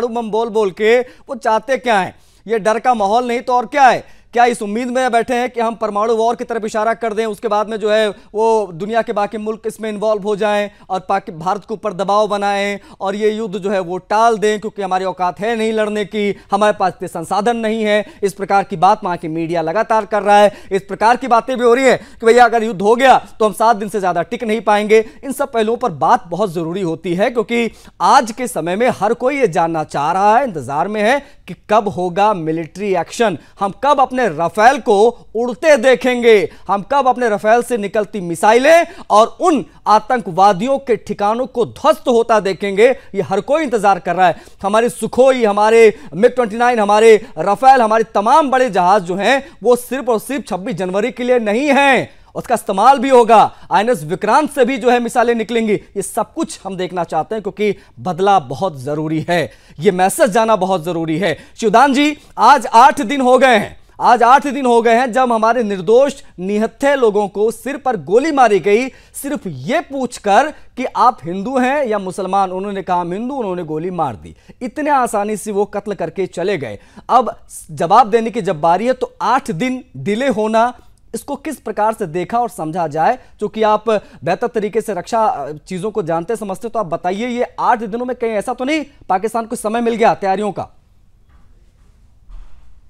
बम बोल बोल के वो चाहते क्या है? ये डर का माहौल नहीं तो और क्या है क्या इस उम्मीद में बैठे हैं कि हम परमाणु वॉर की तरफ इशारा कर दें, उसके बाद में जो है वो दुनिया के बाकी मुल्क इसमें इन्वॉल्व हो जाएं और भारत के ऊपर दबाव बनाएं और ये युद्ध जो है वो टाल दें क्योंकि हमारी औकात है नहीं लड़ने की, हमारे पास इतने संसाधन नहीं है। इस प्रकार की बात वहां की मीडिया लगातार कर रहा है। इस प्रकार की बातें भी हो रही है कि भैया अगर युद्ध हो गया तो हम 7 दिन से ज्यादा टिक नहीं पाएंगे। इन सब पहलुओं पर बात बहुत जरूरी होती है क्योंकि आज के समय में हर कोई ये जानना चाह रहा है, इंतजार में है कि कब होगा मिलिट्री एक्शन, हम कब अपने राफेल को उड़ते देखेंगे, हम कब अपने राफेल से निकलती मिसाइलें और उन आतंकवादियों के ठिकानों को ध्वस्त होता देखेंगे। ये हर कोई इंतजार कर रहा है। हमारे सुखोई, हमारे MiG-29, हमारे राफेल, हमारे तमाम बड़े जहाज जो हैं वो सिर्फ और सिर्फ 26 जनवरी के लिए नहीं हैं, उसका इस्तेमाल भी होगा। INS विक्रांत से भी जो है मिसाइलें निकलेंगी। ये सब कुछ हम देखना चाहते हैं क्योंकि बदला बहुत जरूरी है, ये मैसेज जाना बहुत जरूरी है। शिवदान जी, आज 8 दिन हो गए हैं, आज 8 दिन हो गए हैं जब हमारे निर्दोष निहत्थे लोगों को सिर पर गोली मारी गई, सिर्फ यह पूछकर कि आप हिंदू हैं या मुसलमान। उन्होंने कहा हम हिंदू, उन्होंने गोली मार दी। इतने आसानी से वो कत्ल करके चले गए। अब जवाब देने की जब बारी है तो 8 दिन डिले होना, इसको किस प्रकार से देखा और समझा जाए? क्योंकि आप बेहतर तरीके से रक्षा चीजों को जानते समझते, तो आप बताइए ये 8 दिनों में कहीं ऐसा तो नहीं पाकिस्तान को समय मिल गया तैयारियों का?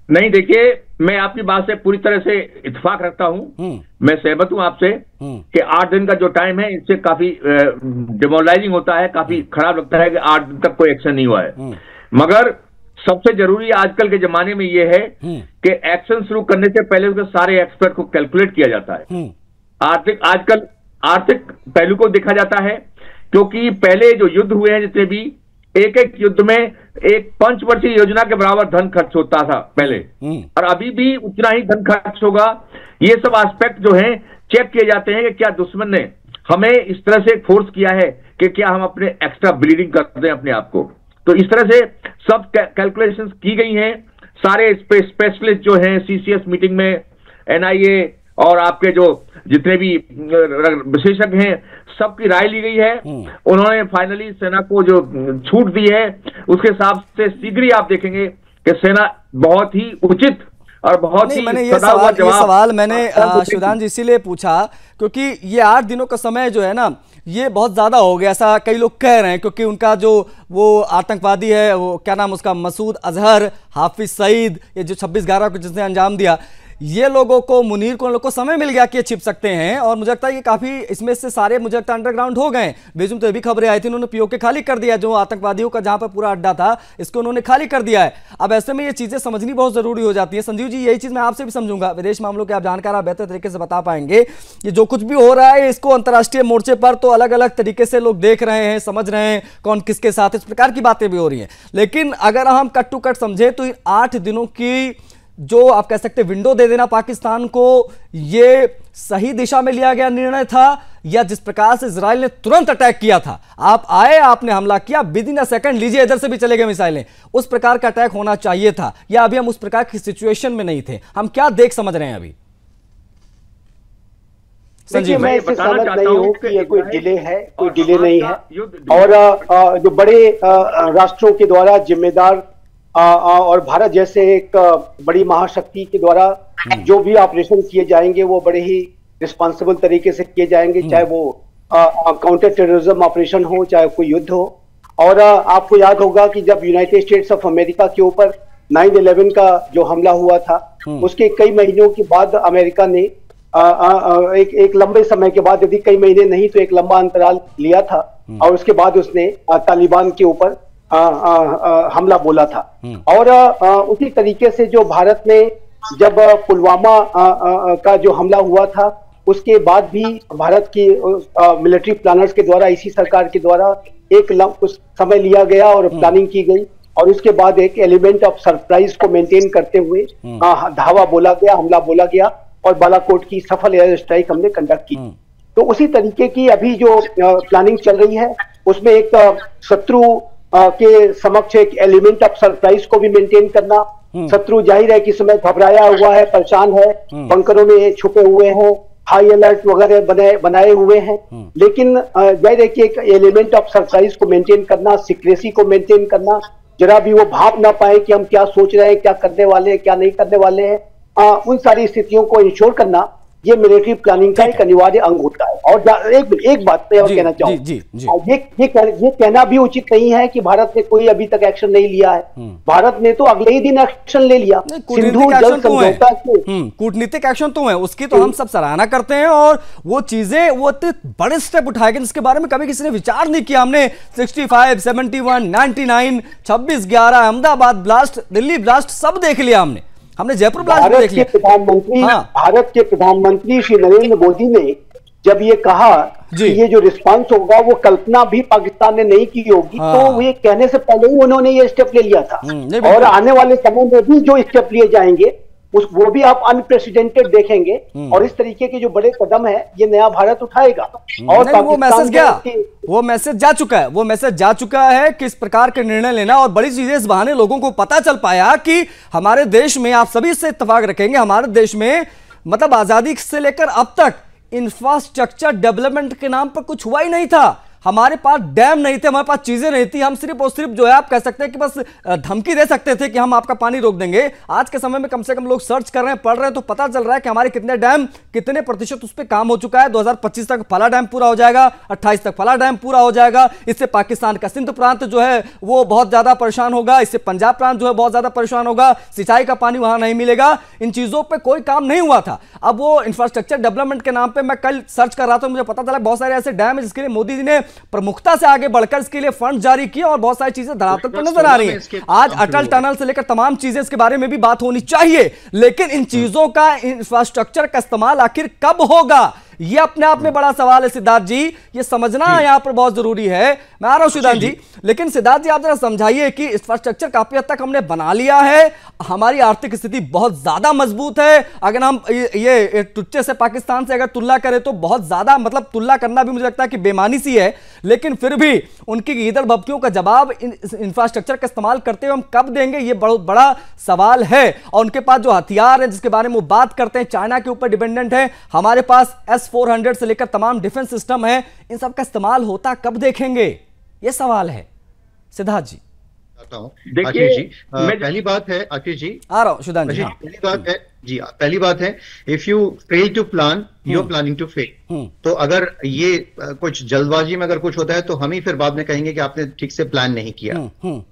नहीं, देखिए मैं आपकी बात से पूरी तरह से इत्तेफाक रखता हूं। मैं सहमत हूं आपसे कि 8 दिन का जो टाइम है इससे काफी डिमोरलाइजिंग होता है, काफी खराब लगता है कि 8 दिन तक कोई एक्शन नहीं हुआ है। मगर सबसे जरूरी आजकल के जमाने में यह है कि एक्शन शुरू करने से पहले उसके सारे एक्सपर्ट को कैलकुलेट किया जाता है। आजकल आर्थिक पहलू को देखा जाता है क्योंकि पहले जो युद्ध हुए हैं जितने भी, एक एक युद्ध में एक पंचवर्षीय योजना के बराबर धन खर्च होता था पहले, और अभी भी उतना ही धन खर्च होगा। ये सब एस्पेक्ट जो हैं चेक किए जाते हैं कि क्या दुश्मन ने हमें इस तरह से फोर्स किया है कि क्या हम अपने एक्स्ट्रा ब्लीडिंग कर दें अपने आप को। तो इस तरह से सब कैलकुलेशंस की गई हैं। सारे स्पेशलिस्ट जो हैं CCS मीटिंग में, NIA और आपके जो जितने भी विशेषज्ञ हैं सबकी राय ली गई है। उन्होंने फाइनली सेना को जो छूट दी है उसके हिसाब से शीघ्र ही आप देखेंगे कि सेना बहुत ही उचित और बहुत ही ये सवाल मैंने शिवदान जी इसीलिए पूछा क्योंकि ये 8 दिनों का समय जो है ना ये बहुत ज्यादा हो गया, ऐसा कई लोग कह रहे हैं क्योंकि उनका जो वो आतंकवादी है, वो क्या नाम उसका, मसूद अजहर, हाफिज सईद, ये जो 26/11 को जिसने अंजाम दिया, ये लोगों को, मुनीर को, उन लोग को समय मिल गया कि ये छिप सकते हैं। और मुझे लगता है कि काफी इसमें से सारे मुझे लगता है अंडरग्राउंड हो गए। बेजुम तो ये भी खबरें आई थी, उन्होंने POK खाली कर दिया, जो आतंकवादियों का जहां पर पूरा अड्डा था इसको उन्होंने खाली कर दिया है। अब ऐसे में ये चीजें समझनी बहुत जरूरी हो जाती है। संजीव जी, यही चीज मैं आपसे भी समझूंगा, विदेश मामलों के आप जानकार, आप बेहतर तरीके से बता पाएंगे। ये जो कुछ भी हो रहा है इसको अंतर्राष्ट्रीय मोर्चे पर तो अलग अलग तरीके से लोग देख रहे हैं, समझ रहे हैं कौन किसके साथ, इस प्रकार की बातें भी हो रही हैं। लेकिन अगर हम कट टू कट समझे तो इन 8 दिनों की जो आप कह सकते विंडो दे देना पाकिस्तान को, ये सही दिशा में लिया गया निर्णय था या जिस प्रकार से इजराइल ने तुरंत अटैक किया था, आप आए, आपने हमला किया, विदिन अ सेकंड लीजिए इधर से भी चले गए मिसाइलें, उस प्रकार का अटैक होना चाहिए था या अभी हम उस प्रकार की सिचुएशन में नहीं थे? हम क्या देख समझ रहे हैं अभी? देखिए, मैं इससे सहमत नहीं हूं कि ये कोई डिले है, कोई डिले नहीं है। और जो बड़े राष्ट्रों के द्वारा जिम्मेदार और भारत जैसे एक बड़ी महाशक्ति के द्वारा जो भी ऑपरेशन किए जाएंगे वो बड़े ही रिस्पॉन्सिबल तरीके से किए जाएंगे, चाहे वो काउंटर टेररिज्म ऑपरेशन हो, चाहे कोई युद्ध हो। और आपको याद होगा कि जब यूनाइटेड स्टेट्स ऑफ अमेरिका के ऊपर 9/11 का जो हमला हुआ था, उसके कई महीनों के बाद अमेरिका ने एक लंबे समय के बाद, यदि कई महीने नहीं तो एक लंबा अंतराल लिया था, और उसके बाद उसने तालिबान के ऊपर हमला बोला था। और उसी तरीके से जो भारत ने जब पुलवामा का जो हमला हुआ था उसके बाद भी भारत की मिलिट्री प्लानर्स के द्वारा, इसी सरकार के द्वारा कुछ समय लिया गया और प्लानिंग की गई, और उसके बाद एक एलिमेंट ऑफ सरप्राइज को मेंटेन करते हुए धावा बोला गया, हमला बोला गया, और बालाकोट की सफल एयर स्ट्राइक हमने कंडक्ट की। तो उसी तरीके की अभी जो प्लानिंग चल रही है उसमें एक शत्रु के समक्ष एक एलिमेंट ऑफ सरप्राइज को भी मेंटेन करना। शत्रु जाहिर है कि समय घबराया हुआ है, परेशान है, बंकरों में छुपे हुए हैं, हाई अलर्ट वगैरह बनाए हुए हैं, लेकिन जाहिर है कि एक एलिमेंट ऑफ सरप्राइज को मेंटेन करना, सीक्रेसी को मेंटेन करना, जरा भी वो भाप ना पाए कि हम क्या सोच रहे हैं, क्या करने वाले हैं, क्या नहीं करने वाले हैं, उन सारी स्थितियों को इंश्योर करना ये मिलिट्री प्लानिंग का एक अनिवार्य अंग होता है। और एक बात मैं और कहना चाहूंगा, ये कहना भी उचित नहीं है कि भारत ने कोई अभी तक एक्शन नहीं लिया है। भारत ने तो अगले ही दिन एक्शन ले लिया। सिंधु जल समझौता कूटनीतिक एक्शन तो है, उसकी तो हम सब सराहना करते हैं, और वो चीजें वो बड़े स्टेप उठाए गए जिसके बारे में कभी किसी ने विचार नहीं किया। हमने 65, 71, 99, 26/11, अहमदाबाद ब्लास्ट, दिल्ली ब्लास्ट सब देख लिया हमने जयपुर ब्लास्ट देख लिया। भारत के प्रधानमंत्री श्री नरेंद्र मोदी ने जब ये कहा कि ये जो रिस्पांस होगा वो कल्पना भी पाकिस्तान ने नहीं की होगी, तो ये कहने से पहले ही उन्होंने ये स्टेप ले लिया था। और आने वाले समय में भी जो स्टेप लिए जाएंगे वो भी आप अनप्रेसिडेंटेड देखेंगे। और इस तरीके के जो बड़े कदम है ये नया भारत उठाएगा। और वो मैसेज गया, वो मैसेज जा चुका है किस प्रकार के निर्णय लेना। और बड़ी चीजें इस बहाने लोगों को पता चल पाया कि हमारे देश में, आप सभी से इत्तेफाक रखेंगे, हमारे देश में मतलब आजादी से लेकर अब तक इंफ्रास्ट्रक्चर डेवलपमेंट के नाम पर कुछ हुआ ही नहीं था। हमारे पास डैम नहीं थे, हमारे पास चीजें नहीं थी। हम सिर्फ और सिर्फ जो है आप कह सकते हैं कि बस धमकी दे सकते थे कि हम आपका पानी रोक देंगे। आज के समय में कम से कम लोग सर्च कर रहे हैं, पढ़ रहे हैं, तो पता चल रहा है कि हमारे कितने डैम, कितने प्रतिशत उस पर काम हो चुका है। 2025 तक फला डैम पूरा हो जाएगा, 28 तक फला डैम पूरा हो जाएगा। इससे पाकिस्तान का सिंध प्रांत जो है वो बहुत ज्यादा परेशान होगा, इससे पंजाब प्रांत जो है बहुत ज्यादा परेशान होगा, सिंचाई का पानी वहां नहीं मिलेगा। इन चीजों पर कोई काम नहीं हुआ था। अब वो इंफ्रास्ट्रक्चर डेवलपमेंट के नाम पर, मैं कल सर्च कर रहा था, मुझे पता चला बहुत सारे ऐसे डैम है जिसके लिए मोदी जी ने प्रमुखता से आगे बढ़कर इसके लिए फंड जारी किए और बहुत सारी चीजें धरातल पर नजर आ रही हैं। आज अटल टनल से लेकर तमाम चीजें, इसके बारे में भी बात होनी चाहिए। लेकिन इन चीजों का, इंफ्रास्ट्रक्चर का इस्तेमाल आखिर कब होगा, ये अपने आप में बड़ा सवाल है सिद्धार्थ जी। ये समझना यहां पर बहुत जरूरी है। मैं आ रहा हूं सिद्धार्थ जी, लेकिन सिद्धार्थ जी आप जरा समझाइए कि इंफ्रास्ट्रक्चर काफी हद तक हमने बना लिया है, हमारी आर्थिक स्थिति बहुत ज्यादा मजबूत है। अगर हम ये टुच्चे से पाकिस्तान से अगर तुलना करें तो बहुत ज्यादा, मतलब तुलना करना भी मुझे लगता है कि बेमानी सी है। लेकिन फिर भी उनकी गीदड़ बब्कियों का जवाब इंफ्रास्ट्रक्चर का इस्तेमाल करते हुए हम कब देंगे, ये बहुत बड़ा सवाल है। और उनके पास जो हथियार है जिसके बारे में वो बात करते हैं, चाइना के ऊपर डिपेंडेंट है, हमारे पास S-400 से लेकर तमाम डिफेंस सिस्टम है, इन सब का इस्तेमाल होता कब देखेंगे, ये सवाल है सिद्धार्थ जी। देखिए जी, पहली बात है आशीष जी, आ रहा हूं सिद्धार्थ जी, पहली बात है जी, पहली बात है, if you fail to plan you are planning to fail. तो अगर ये कुछ जल्दबाजी में अगर कुछ होता है तो हम ही फिर बाद में कहेंगे कि आपने ठीक से प्लान नहीं किया।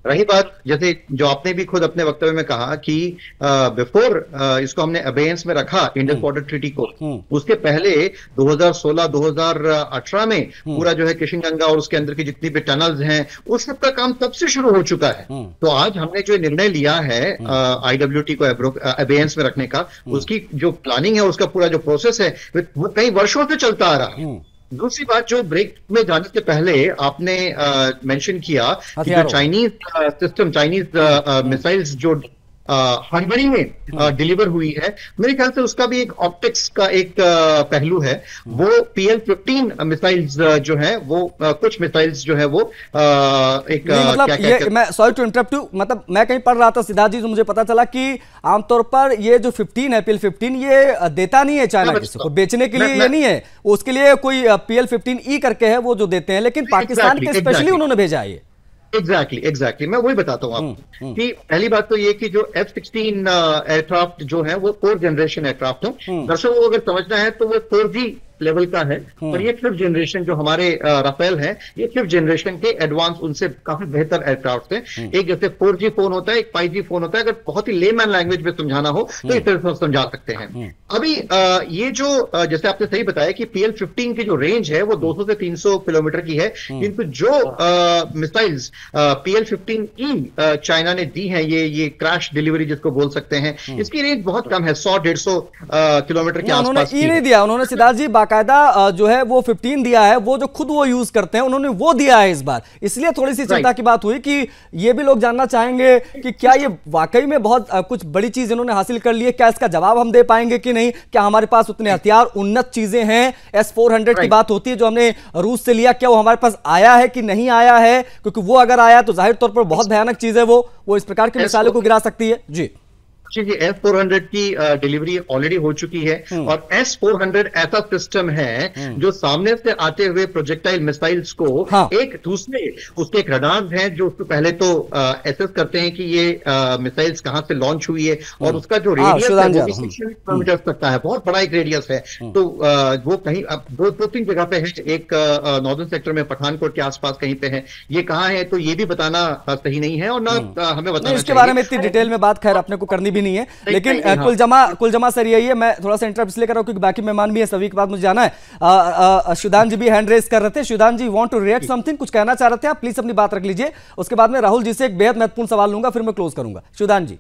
रही बात, जैसे जो आपने भी खुद अपने वक्तव्य में कहा कि बिफोर इसको हमने अबेयंस में रखा इंडस वाटर ट्रीटी को, उसके पहले 2016-2018 में पूरा जो है किशनगंगा और उसके अंदर की जितनी भी टनल्स हैं उस सब का काम तब से शुरू हो चुका है। तो आज हमने जो निर्णय लिया है IWT को अबेयंस में रखने का, उसकी जो प्लानिंग है, उसका पूरा जो प्रोसेस है वो कई वर्षों से चलता आ रहा है। दूसरी बात, जो ब्रेक में जाने से पहले आपने मेंशन किया कि जो चाइनीज सिस्टम, चाइनीज मिसाइल्स जो हड़बड़ी में डिलीवर हुई है, मेरे ख्याल से उसका भी एक ऑप्टिक्स का एक पहलू है। वो PL-15 मिसाइल्स जो है वो कुछ मिसाइल्स जो है वो एक मतलब ये, मैं सॉरी टू इंटरप्ट यू, मतलब मैं कहीं पढ़ रहा था सिद्धार्थ जी, तो मुझे पता चला कि आमतौर पर ये जो 15 है, PL-15, ये देता नहीं है चाइना किसी को बेचने के लिए, ये नहीं है, उसके लिए कोई PL-15E करके है वो जो देते हैं, लेकिन पाकिस्तान के स्पेशली उन्होंने भेजा है। एग्जैक्टली मैं वही बताता हूँ आपको कि पहली बात तो ये कि जो F-16 एयरक्राफ्ट जो है वो 4th जनरेशन एयरक्राफ्ट है। दर्शकों को अगर समझना है तो वो 4G लेवल का है, और ये 5th जनरेशन जो हमारे राफेल है, ये 5th जनरेशन के एडवांस, उनसे काफी बेहतर एयरक्राफ्ट हैं। एक जैसे 4G फोन होता है, एक 5G फोन होता है। अगर बहुत ही लेमैन लैंग्वेज में समझाना हो तो इस तरह से समझा सकते हैं। अभी ये जो जैसे आपने सही बताया कि PL-15 की जो रेंज है वो 200 से 300 किलोमीटर की है, किंतु जो मिसाइल्स PL-15E चाइना ने दी है, ये क्रैश डिलीवरी जिसको बोल सकते हैं, इसकी रेंज बहुत कम है, 100-150 किलोमीटर के आसपास। नहीं दिया उन्होंने सिद्धार्थ जी, बाकायदा जो है वो 15 दिया है, वो जो खुद वो यूज करते हैं उन्होंने वो दिया है इस बार। इसलिए थोड़ी सी चिंता की बात हुई कि ये भी लोग जानना चाहेंगे कि क्या ये वाकई में बहुत कुछ बड़ी चीज इन्होंने हासिल कर ली है, क्या इसका जवाब हम दे पाएंगे कि नहीं, क्या हमारे पास उतने हथियार, उन्नत चीजें हैं। S-400 की बात होती है जो हमने रूस से लिया, क्या वो हमारे पास आया है कि नहीं आया है, क्योंकि वो अगर आया तो जाहिर तौर पर बहुत भयानक चीज है, वो इस प्रकार की मिसाइलों को गिरा सकती है। जी जी S-400 की डिलीवरी ऑलरेडी हो चुकी है और S-400 ऐसा सिस्टम है जो सामने से आते हुए प्रोजेक्टाइल मिसाइल्स को एक दूसरे उसके एक रडार हैं जो उसको पहले तो एसेस करते हैं कि ये मिसाइल्स कहां से लॉन्च हुई है और उसका जो रेडियस है वो भी 6 किलोमीटर तक है, बहुत बड़ा एक रेडियस है। तो वो कहीं अब दो तीन जगह पे है, एक नॉर्दर्न सेक्टर में पठानकोट के आसपास कहीं पे है, ये कहाँ है तो ये भी बताना सही नहीं है और ना हमें बताना इसके बारे में इतनी डिटेल में बात खैर अपने को करनी भी नहीं है, लेकिन कुल जमा सर यही है। मैं थोड़ा सा इंटरप्ट इसलिए कर रहा हूं क्योंकि बाकी मेहमान भी है, सभी के बाद मुझे जाना है। शुदान जी भी हैंड रेज कर रहे थे। शुदान जी वांट टू रिएक्ट समथिंग, कुछ कहना चाह रहे थे आप, प्लीज अपनी बात रख लीजिए। उसके बाद में राहुल जी से एक बेहद महत्वपूर्ण सवाल लूंगा, फिर मैं क्लोज करूंगा। शुदान जी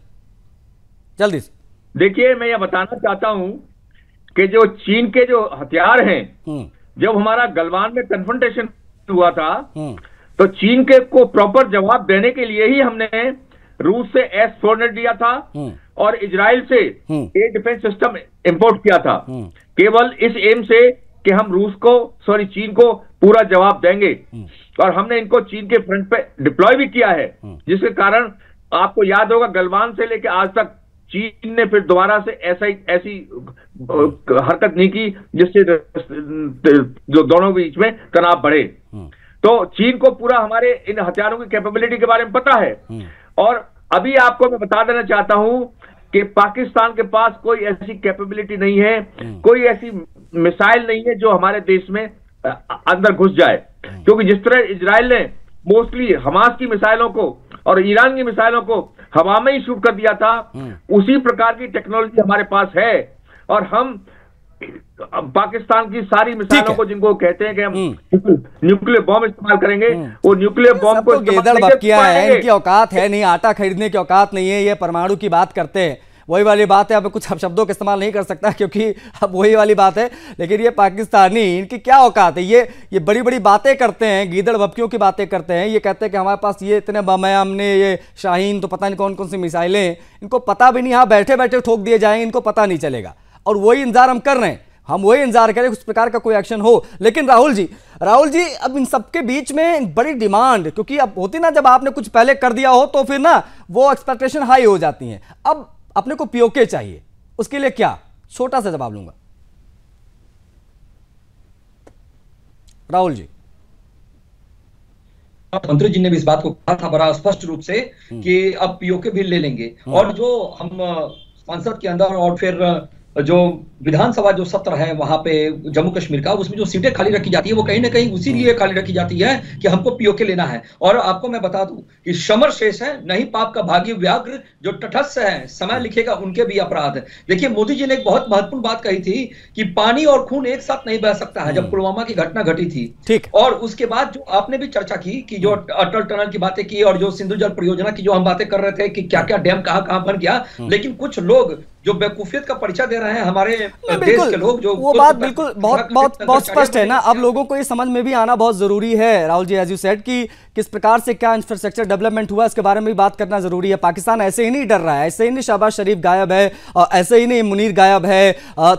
जल्दी से। देखिए, मैं यह बताना चाहता हूं कि जो चीन के जो हथियार हैं, जब हमारा गलवान में कन्फ्रंटेशन हुआ था तो चीन के को प्रॉपर जवाब देने के लिए ही हमने रूस से S-400 लिया था और इजराइल से एयर डिफेंस सिस्टम इंपोर्ट किया था, केवल इस एम से कि हम चीन को पूरा जवाब देंगे। और हमने इनको चीन के फ्रंट पे डिप्लॉय भी किया है, जिसके कारण आपको याद होगा गलवान से लेकर आज तक चीन ने फिर दोबारा से ऐसी हरकत नहीं की जिससे जो दोनों बीच में तनाव बढ़े। तो चीन को पूरा हमारे इन हथियारों की कैपेबिलिटी के बारे में पता है। और अभी आपको मैं बता देना चाहता हूं कि पाकिस्तान के पास कोई ऐसी कैपेबिलिटी नहीं है, कोई ऐसी मिसाइल नहीं है जो हमारे देश में अंदर घुस जाए, क्योंकि जिस तरह इजराइल ने मोस्टली हमास की मिसाइलों को और ईरान की मिसाइलों को हवा में ही शूट कर दिया था, उसी प्रकार की टेक्नोलॉजी हमारे पास है। और हम पाकिस्तान की सारी मिसाइलों को, जिनको कहते हैं कि हम न्यूक्लियर बॉम्ब इस्तेमाल करेंगे, वो न्यूक्लियर बॉम्ब को इनकी औकात है नहीं, आटा खरीदने की औकात नहीं है। ये परमाणु की बात करते हैं, वही वाली बात है। अब कुछ शब्दों का इस्तेमाल नहीं कर सकता क्योंकि अब वही वाली बात है, लेकिन ये पाकिस्तानी, इनकी क्या औकात है? ये बड़ी बड़ी बातें करते हैं, गीदड़ बप्पियों की बातें करते हैं। ये कहते हैं कि हमारे पास ये इतने बम है, हमने ये शाहीन तो पता नहीं कौन कौन सी मिसाइलें हैं, इनको पता भी नहीं। हाँ, बैठे बैठे ठोक दिए जाएंगे, इनको पता नहीं चलेगा। और वही इंतजार हम कर रहे हैं, हम वही इंतजार करें उस प्रकार का कोई एक्शन हो। लेकिन राहुल जी अब इन सबके बीच में बड़ी डिमांड, क्योंकि अब होती ना, जब आपने कुछ पहले कर दिया हो तो फिर ना वो एक्सपेक्टेशन हाई हो जाती है। अब अपने को पीओके चाहिए, उसके लिए क्या? छोटा सा जवाब लूंगा राहुल जी। मंत्री जी ने भी इस बात को कहा था बड़ा स्पष्ट रूप से कि अब पीओके भी ले लेंगे, और जो हम संसद के अंदर और फिर जो विधानसभा जो सत्र है वहां पे जम्मू कश्मीर का, उसमें जो सीटें खाली रखी जाती है वो कहीं ना कहीं उसी लिए खाली रखी जाती है कि हमको पीओके लेना है। और आपको मैं बता दूं कि समर शेष है, नहीं पाप का भागी व्याघ्र, जो तटस्थ है समय लिखेगा उनके भी अपराध। देखिए, मोदी जी ने एक बहुत महत्वपूर्ण बात कही थी कि पानी और खून एक साथ नहीं बह सकता है, जब पुलवामा की घटना घटी थी। ठीक। और उसके बाद जो आपने भी चर्चा की कि जो अटल टनल की बातें की और जो सिंधु जल परियोजना की जो हम बातें कर रहे थे कि क्या क्या डैम कहां बन गया, लेकिन कुछ लोग जो बेवकूफियत का परिचय दे रहे हैं हमारे देश के लोग, जो वो बात बिल्कुल बहुत स्पष्ट है ना। अब लोगों को ये समझ में भी आना बहुत जरूरी है Rahul ji, as you said, कि किस प्रकार से क्या इंफ्रास्ट्रक्चर डेवलपमेंट हुआ, इसके बारे में भी बात करना जरूरी है। पाकिस्तान ऐसे ही नहीं डर रहा है, ऐसे ही नहीं शहबाज शरीफ गायब है, ऐसे ही नहीं मुनीर गायब है,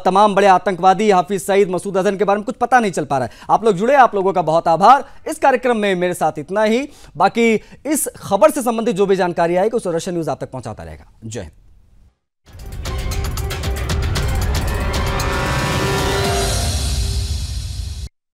तमाम बड़े आतंकवादी हाफिज सईद, मसूद अजहर के बारे में कुछ पता नहीं चल पा रहा है। आप लोग जुड़े, आप लोगों का बहुत आभार। इस कार्यक्रम में मेरे साथ इतना ही। बाकी इस खबर से संबंधित जो भी जानकारी आएगी उसे रशियन न्यूज आप तक पहुंचाता रहेगा। जय हिंद।